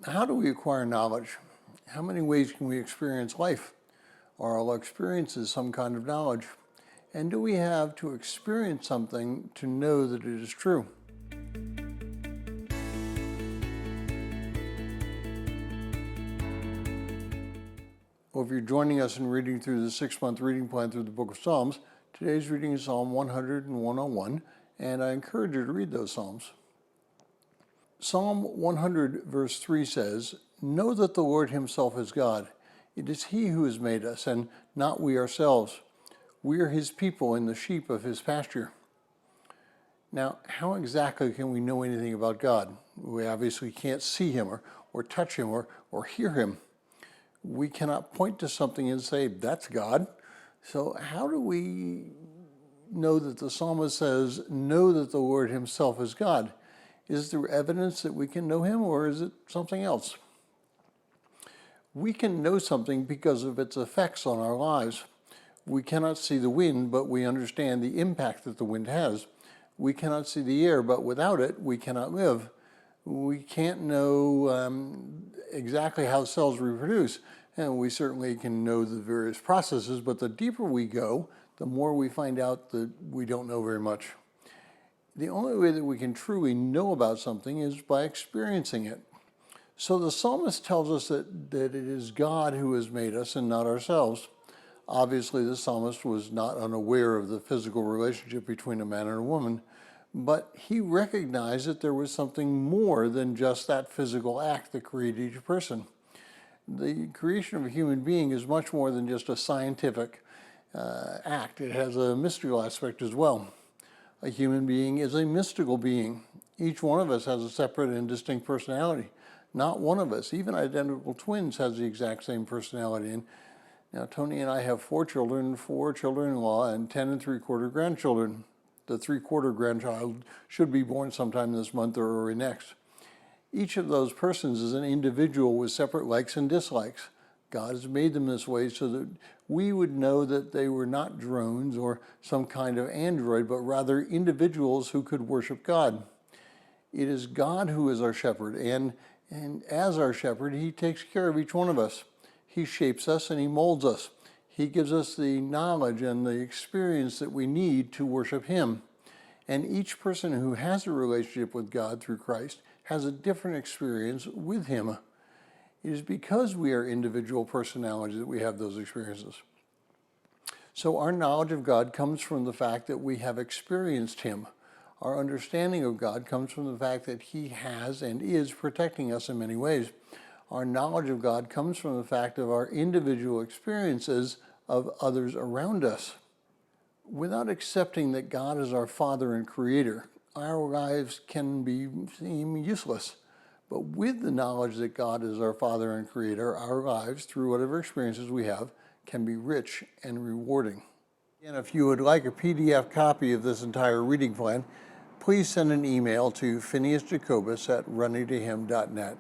How do we acquire knowledge? How many ways can we experience life? Are all experiences some kind of knowledge? And do we have to experience something to know that it is true? Well, if you're joining us in reading through the 6-month reading plan through the book of Psalms, today's reading is Psalm 100 and 101, and I encourage you to read those Psalms. Psalm 100 verse 3 says, "Know that the Lord himself is God. It is he who has made us, and not we ourselves. We are his people and the sheep of his pasture." Now, how exactly can we know anything about God? We obviously can't see him or touch him or hear him. We cannot point to something and say, that's God. So how do we know that the psalmist says, know that the Lord himself is God? Is there evidence that we can know him, or is it something else? We can know something because of its effects on our lives. We cannot see the wind, but we understand the impact that the wind has. We cannot see the air, but without it, we cannot live. We can't know exactly how cells reproduce, and we certainly can know the various processes, but the deeper we go, the more we find out that we don't know very much. The only way that we can truly know about something is by experiencing it. So the psalmist tells us that it is God who has made us and not ourselves. Obviously, the psalmist was not unaware of the physical relationship between a man and a woman, but he recognized that there was something more than just that physical act that created each person. The creation of a human being is much more than just a scientific act. It has a mystical aspect as well. A human being is a mystical being. Each one of us has a separate and distinct personality. Not one of us, even identical twins, has the exact same personality. And now Tony and I have 4 children, 4 children-in-law, and 10 3/4 grandchildren. The 3/4 grandchild should be born sometime this month or early next. Each of those persons is an individual with separate likes and dislikes. God has made them this way so that we would know that they were not drones or some kind of android, but rather individuals who could worship God. It is God who is our shepherd, and as our shepherd, he takes care of each one of us. He shapes us and he molds us. He gives us the knowledge and the experience that we need to worship him. And each person who has a relationship with God through Christ has a different experience with him. It is because we are individual personalities that we have those experiences. So our knowledge of God comes from the fact that we have experienced him. Our understanding of God comes from the fact that he has and is protecting us in many ways. Our knowledge of God comes from the fact of our individual experiences of others around us. Without accepting that God is our Father and Creator, our lives can seem useless. But with the knowledge that God is our Father and Creator, our lives, through whatever experiences we have, can be rich and rewarding. And if you would like a PDF copy of this entire reading plan, please send an email to phineasjacobus@runningtohim.net.